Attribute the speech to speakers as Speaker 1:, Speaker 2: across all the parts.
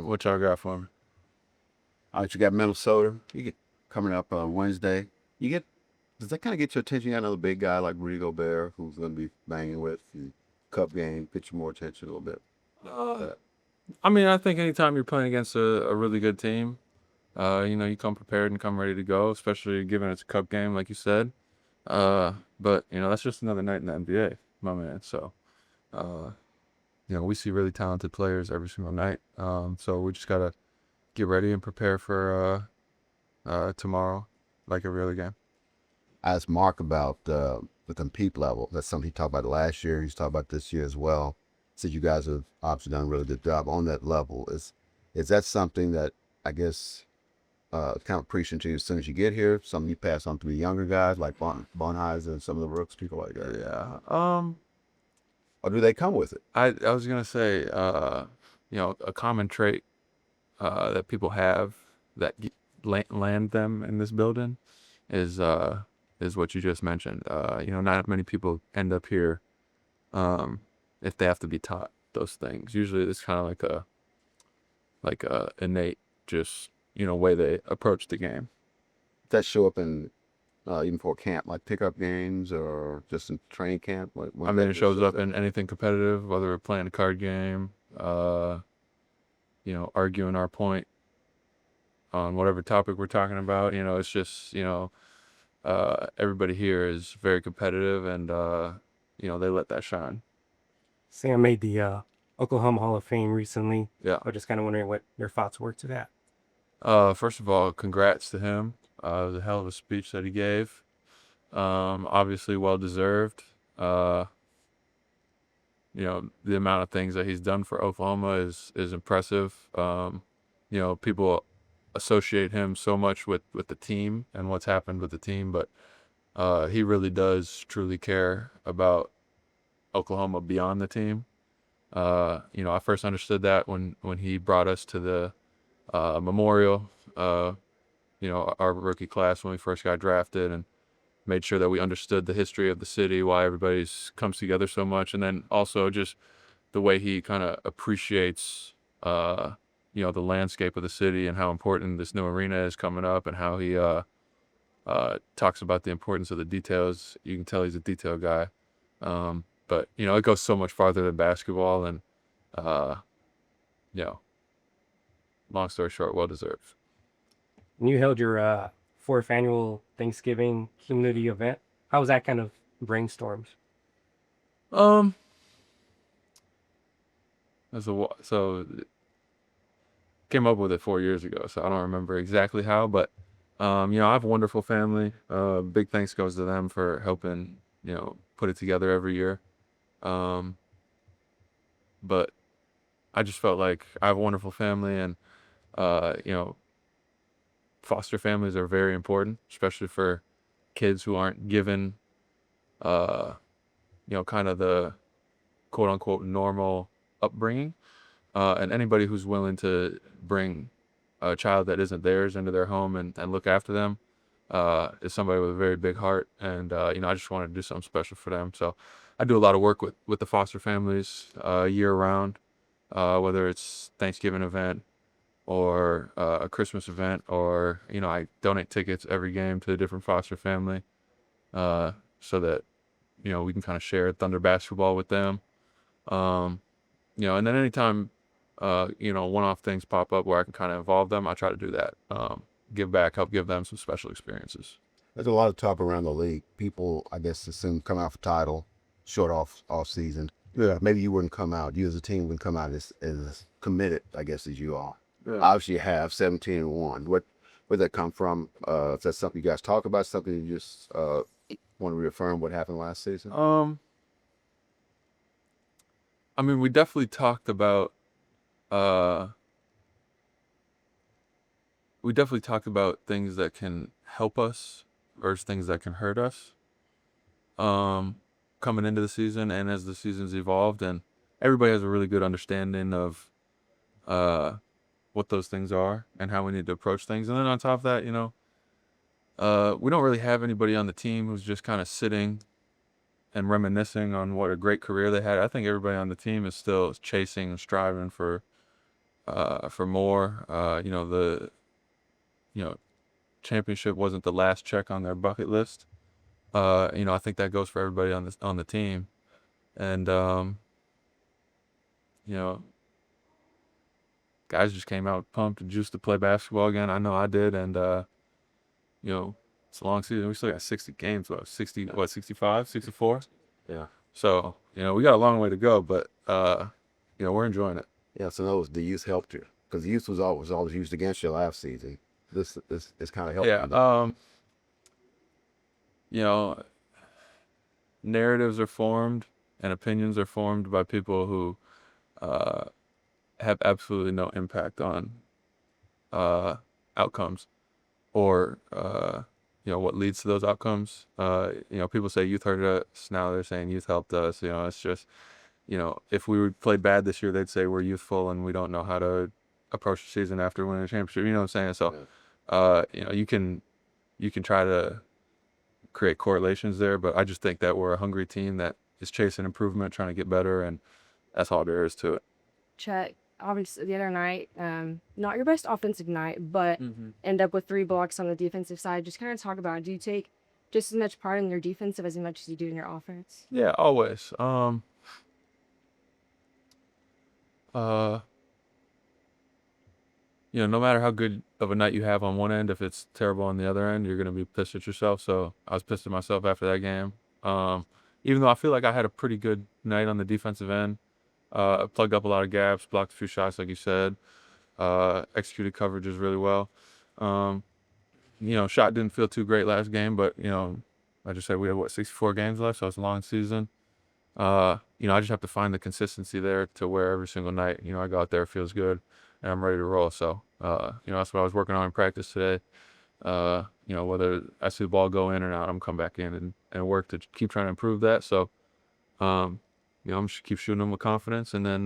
Speaker 1: What y'all got for me?
Speaker 2: All right, you got Minnesota. You get coming up on Wednesday. You get Does that kind of get your attention? You got another big guy like Rudy Gobert who's going to be banging with the Cup game. Get you more attention a little bit.
Speaker 1: Uh, I mean, I think anytime you're playing against a really good team, you come prepared and come ready to go, especially given it's a cup game, like you said. But that's just another night in the NBA, my man. So, uh, we see really talented players every single night. So we just gotta get ready and prepare for tomorrow, like every other game.
Speaker 2: I asked Mark about the compete level. That's something he talked about last year. He's talked about this year as well. Said you guys have obviously done a really good job on that level. Is that something that I guess kind of preaching to you as soon as you get here? Something you pass on to the younger guys like Bonheiser and some of the rooks, people like that?
Speaker 1: Yeah.
Speaker 2: Or do they come with it?
Speaker 1: I was gonna say, a common trait that people have that land them in this building is what you just mentioned. Not many people end up here if they have to be taught those things. Usually, it's kind of like a innate just way they approach the game.
Speaker 2: Does that show up in even for camp, like pickup games or just in training camp?
Speaker 1: I mean, it shows up in anything competitive, whether we're playing a card game, arguing our point on whatever topic we're talking about. It's just, everybody here is very competitive and, they let that shine.
Speaker 3: Sam made the Oklahoma Hall of Fame recently.
Speaker 1: Yeah.
Speaker 3: I'm just kind of wondering what your thoughts were to that.
Speaker 1: First of all, congrats to him. It was a hell of a speech that he gave. Obviously well deserved. The amount of things that he's done for Oklahoma is impressive. People associate him so much with the team and what's happened with the team, but he really does truly care about Oklahoma beyond the team. I first understood that when he brought us to the memorial, our rookie class when we first got drafted, and made sure that we understood the history of the city, why everybody's comes together so much, and then also just the way he kind of appreciates, the landscape of the city and how important this new arena is coming up, and how he talks about the importance of the details. You can tell he's a detail guy. But it goes so much farther than basketball, and long story short, well deserved.
Speaker 3: And you held your fourth annual Thanksgiving community event. How was that kind of brainstormed?
Speaker 1: So came up with it 4 years ago, so I don't remember exactly how, but I have a wonderful family. Big thanks goes to them for helping put it together every year. But I just felt like I have a wonderful family, and foster families are very important, especially for kids who aren't given kind of the quote unquote normal upbringing, and anybody who's willing to bring a child that isn't theirs into their home and look after them is somebody with a very big heart. And I just wanted to do something special for them. So I do a lot of work with the foster families year round, whether it's Thanksgiving event or a Christmas event, or I donate tickets every game to a different foster family, so that we can kind of share Thunder basketball with them. And then anytime one-off things pop up where I can kind of involve them, I try to do that. Give back, help give them some special experiences.
Speaker 2: There's a lot of talk around the league. People, I guess, assume come out for title, short off season. Yeah, maybe you wouldn't come out. You as a team wouldn't come out as committed, I guess, as you are. Yeah. Obviously, you have 17-1. Where'd that come from? Is that something you guys talk about? Something you just want to reaffirm what happened last season?
Speaker 1: I mean, we definitely talked about things that can help us versus things that can hurt us. Coming into the season and as the season's evolved, and everybody has a really good understanding of what those things are and how we need to approach things. And then on top of that, we don't really have anybody on the team who's just kind of sitting and reminiscing on what a great career they had. I think everybody on the team is still chasing and striving for for more. The you know championship wasn't the last check on their bucket list. I think that goes for everybody on the team, and you know, guys just came out pumped and juiced to play basketball again. I know I did, and it's a long season. We still got 60 games, 65, 64.
Speaker 2: Yeah.
Speaker 1: So we got a long way to go, but we're enjoying it.
Speaker 2: Yeah. So those the youth helped you because the youth was always used against you last season. This kind of helped.
Speaker 1: Yeah. Narratives are formed and opinions are formed by people who have absolutely no impact on outcomes or what leads to those outcomes. People say youth hurt us. Now they're saying youth helped us. It's just if we played bad this year, they'd say we're youthful and we don't know how to approach the season after winning a championship. You know what I'm saying? So you can try to create correlations there, but I just think that we're a hungry team that is chasing improvement, trying to get better, and that's all there is to it.
Speaker 4: Chet, obviously the other night, not your best offensive night, but end up with 3 blocks on the defensive side. Just kind of talk about it. Do you take just as much part in your defensive as much as you do in your offense?
Speaker 1: Yeah, always. No matter how good of a night you have on one end, if it's terrible on the other end, you're gonna be pissed at yourself. So I was pissed at myself after that game. Even though I feel like I had a pretty good night on the defensive end, I plugged up a lot of gaps, blocked a few shots, like you said, executed coverages really well. Shot didn't feel too great last game, but I just said we have 64 games left, so it's a long season. I just have to find the consistency there to where every single night, I go out there, it feels good, and I'm ready to roll. So, that's what I was working on in practice today. Whether I see the ball go in or not, I'm come back in and work to keep trying to improve that. So, I'm just keep shooting them with confidence, and then,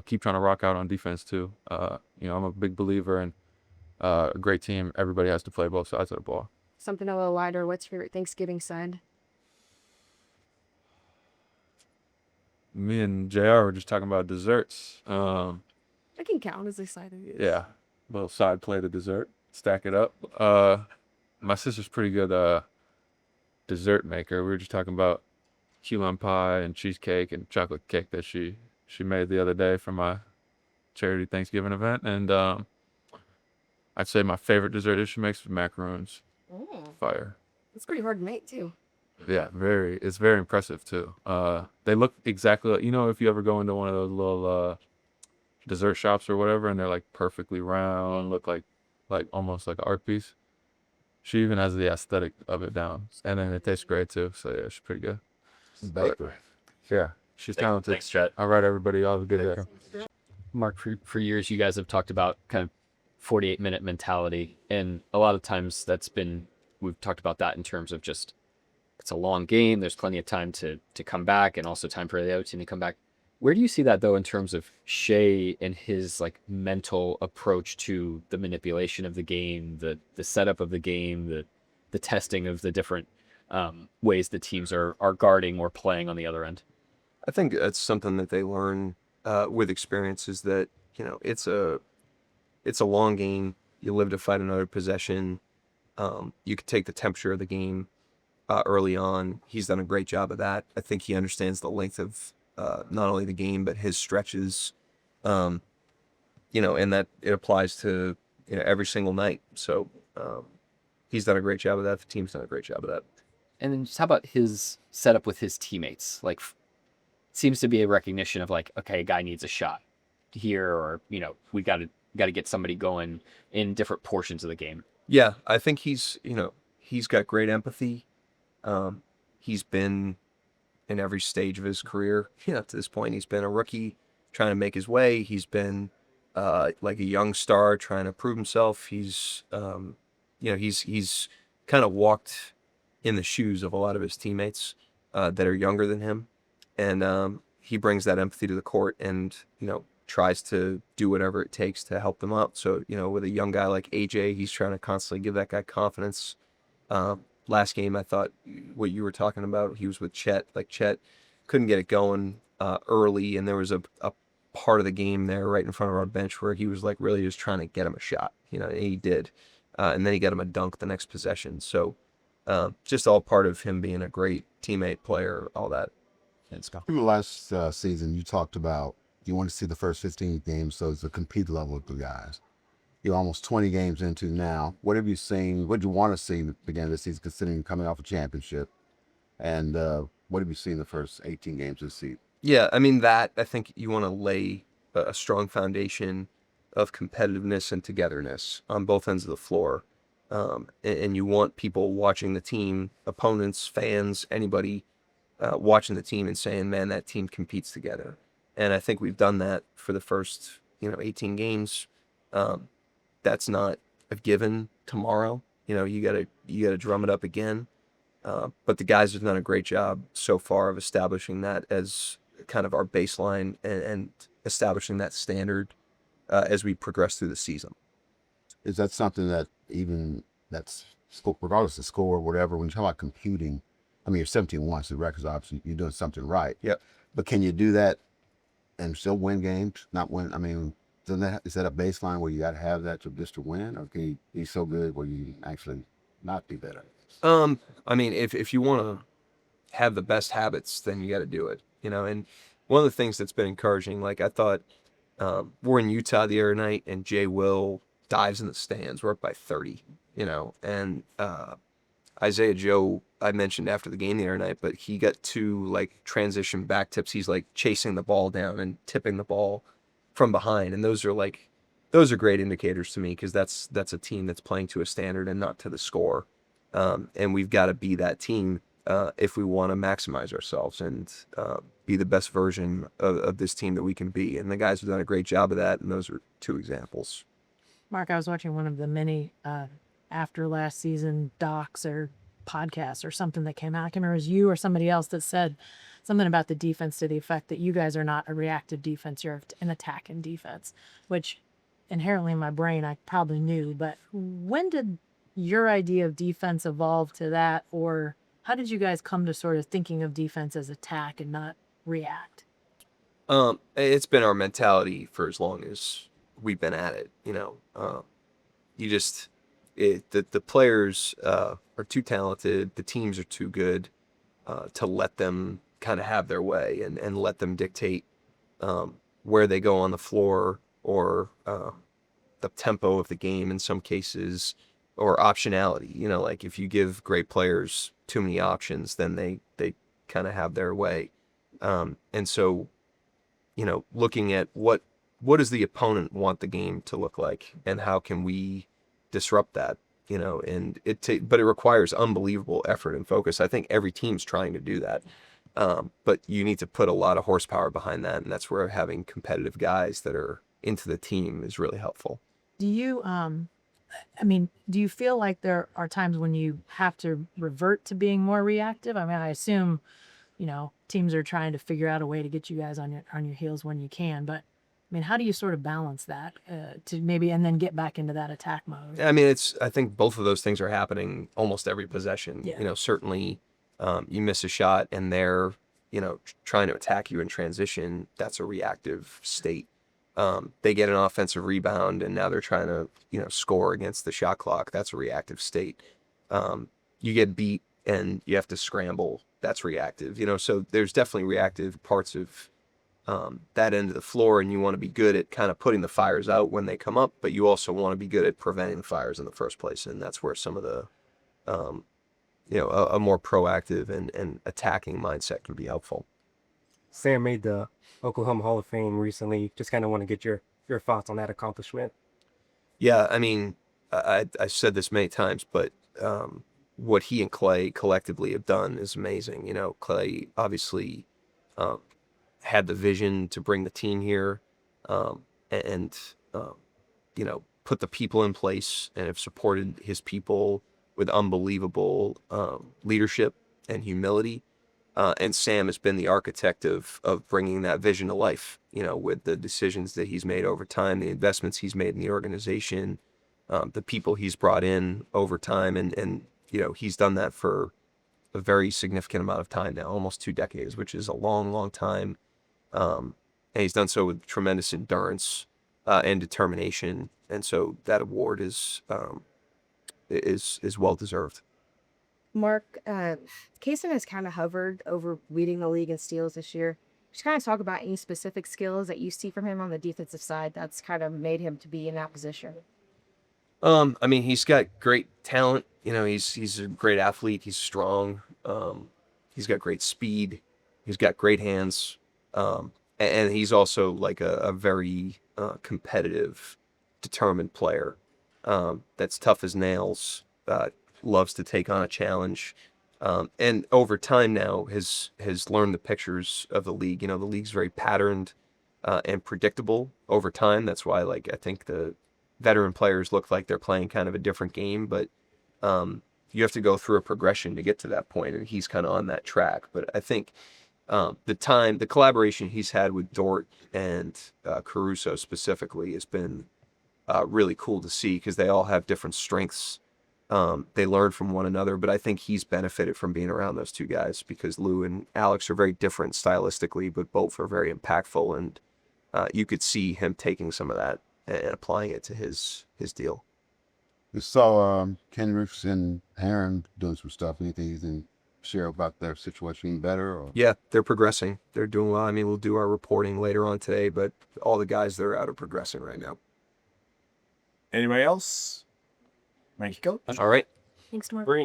Speaker 1: keep trying to rock out on defense too. I'm a big believer in a great team. Everybody has to play both sides of the ball.
Speaker 4: Something a little lighter. What's your favorite Thanksgiving side?
Speaker 1: Me and JR were just talking about desserts.
Speaker 4: It can count as a side of it.
Speaker 1: Yeah, little side plate of dessert. Stack it up. My sister's pretty good dessert maker. We were just talking about key lime pie and cheesecake and chocolate cake that she made the other day for my charity Thanksgiving event. And I'd say my favorite dessert dish she makes is macaroons. Fire.
Speaker 4: It's pretty hard to make too.
Speaker 1: Yeah, it's very impressive too. They look exactly like, if you ever go into one of those little dessert shops or whatever, and they're like perfectly round, look like almost like an art piece. She even has the aesthetic of it down, and then it tastes great too. So yeah, she's pretty good.
Speaker 2: Baker.
Speaker 1: Yeah, she's talented.
Speaker 5: Thanks, Chet.
Speaker 1: All right, everybody, all have a good day.
Speaker 5: Mark, for years, you guys have talked about kind of 48-minute mentality, and a lot of times we've talked about that in terms of just it's a long game. There's plenty of time to come back, and also time for the other team to come back. Where do you see that though in terms of Shea and his like mental approach to the manipulation of the game, the setup of the game, the testing of the different ways the teams are guarding or playing on the other end?
Speaker 6: I think that's something that they learn with experience is that, it's a long game. You live to fight another possession. You could take the temperature of the game early on. He's done a great job of that. I think he understands the length of not only the game, but his stretches, and that it applies to, every single night. So he's done a great job of that. The team's done a great job of that.
Speaker 5: And then just how about his setup with his teammates? Like, seems to be a recognition of like, okay, a guy needs a shot here, or we got to get somebody going in different portions of the game.
Speaker 6: Yeah, I think he's got great empathy. He's been in every stage of his career. To this point, he's been a rookie trying to make his way. He's been like a young star trying to prove himself. He's he's kind of walked in the shoes of a lot of his teammates that are younger than him, and he brings that empathy to the court and tries to do whatever it takes to help them out. So with a young guy like AJ, he's trying to constantly give that guy confidence. Last game, I thought what you were talking about, he was with Chet. Like Chet couldn't get it going early, and there was a part of the game there right in front of our bench where he was like really just trying to get him a shot, and he did. And then he got him a dunk the next possession. So just all part of him being a great teammate, player, all that.
Speaker 2: Remember last season you talked about you want to see the first 15 games, so it's a compete level with the guys. You're almost 20 games into now. What have you seen? What do you want to see at the beginning of the season, considering coming off a championship? And what have you seen the first 18 games this season?
Speaker 6: Yeah, I mean, I think you want to lay a strong foundation of competitiveness and togetherness on both ends of the floor. And you want people watching the team, opponents, fans, anybody watching the team and saying, man, that team competes together. And I think we've done that for the first, 18 games. That's not a given tomorrow. You gotta drum it up again. But the guys have done a great job so far of establishing that as kind of our baseline and establishing that standard as we progress through the season.
Speaker 2: Is that something that that's regardless of score or whatever, when you talk about computing, I mean, you're 17-1, so the record's obviously you're doing something right.
Speaker 6: Yep.
Speaker 2: But can you do that and still win games? Not win. I mean, is that a baseline where you got to have that to win, or can you be so good where you actually not be better?
Speaker 6: I mean, if you want to have the best habits, then you got to do it. And one of the things that's been encouraging, like I thought, we're in Utah the other night, and Jay Will dives in the stands. We're up by 30. And Isaiah Joe, I mentioned after the game the other night, but he got 2 like transition back tips. He's like chasing the ball down and tipping the ball from behind. And those are great indicators to me, because that's a team that's playing to a standard and not to the score. And we've got to be that team if we want to maximize ourselves and be the best version of this team that we can be. And the guys have done a great job of that. And those are 2 examples.
Speaker 7: Mark, I was watching one of the many after last season docs or podcasts or something that came out. I can't remember if it was you or somebody else that said something about the defense to the effect that you guys are not a reactive defense, you're an attacking defense, which inherently in my brain I probably knew. But when did your idea of defense evolve to that, or how did you guys come to sort of thinking of defense as attack and not react?
Speaker 6: It's been our mentality for as long as we've been at it. The players are too talented, the teams are too good to let them kind of have their way and let them dictate where they go on the floor, or the tempo of the game in some cases, or optionality. Like if you give great players too many options, then they kind of have their way. And so, looking at what does the opponent want the game to look like, and how can we disrupt that, and but it requires unbelievable effort and focus. I think every team's trying to do that. But you need to put a lot of horsepower behind that. And that's where having competitive guys that are into the team is really helpful.
Speaker 7: Do you, do you feel like there are times when you have to revert to being more reactive? I mean, I assume, teams are trying to figure out a way to get you guys on your heels when you can, but I mean, how do you sort of balance that to maybe, and then get back into that attack mode?
Speaker 6: I mean, I think both of those things are happening almost every possession.
Speaker 7: Yeah.
Speaker 6: Certainly you miss a shot and they're, trying to attack you in transition. That's a reactive state. They get an offensive rebound and now they're trying to, score against the shot clock. That's a reactive state. You get beat and you have to scramble. That's reactive, so there's definitely reactive parts of that end of the floor, and you want to be good at kind of putting the fires out when they come up, but you also want to be good at preventing the fires in the first place. And that's where some of the, a more proactive and attacking mindset can be helpful.
Speaker 3: Sam made the Oklahoma Hall of Fame recently. Just kind of want to get your thoughts on that accomplishment.
Speaker 6: Yeah, I mean, I've said this many times, but what he and Clay collectively have done is amazing. Clay obviously had the vision to bring the team here and put the people in place and have supported his people with unbelievable leadership and humility. And Sam has been the architect of bringing that vision to life, with the decisions that he's made over time, the investments he's made in the organization, the people he's brought in over time. And he's done that for a very significant amount of time now, almost 2 decades, which is a long, long time. and he's done so with tremendous endurance and determination. And so that award is well deserved.
Speaker 4: Mark, Kaysen has kind of hovered over leading the league in steals this year. Just kind of talk about any specific skills that you see from him on the defensive side that's kind of made him to be in that position.
Speaker 6: I mean, he's got great talent. You know, he's a great athlete. He's strong. He's got great speed. He's got great hands. And he's also like a very competitive, determined player. That's tough as nails. Loves to take on a challenge. And over time now has learned the pictures of the league. You know, the league's very patterned and predictable over time. That's why, like, I think the veteran players look like they're playing kind of a different game, but you have to go through a progression to get to that point, and he's kind of on that track. But I think the collaboration he's had with Dort and Caruso specifically has been really cool to see, because they all have different strengths. They learn from one another, but I think he's benefited from being around those two guys, because Lou and Alex are very different stylistically, but both are very impactful, and you could see him taking some of that and applying it to his deal.
Speaker 2: We saw Kenrich and Aaron doing some stuff. Anything you can share about their situation being better? Or?
Speaker 6: Yeah, they're progressing. They're doing well. I mean, we'll do our reporting later on today, but all the guys that are out are progressing right now.
Speaker 8: Anybody else? Thank you, Coach.
Speaker 6: All right.
Speaker 4: Thanks, Mark.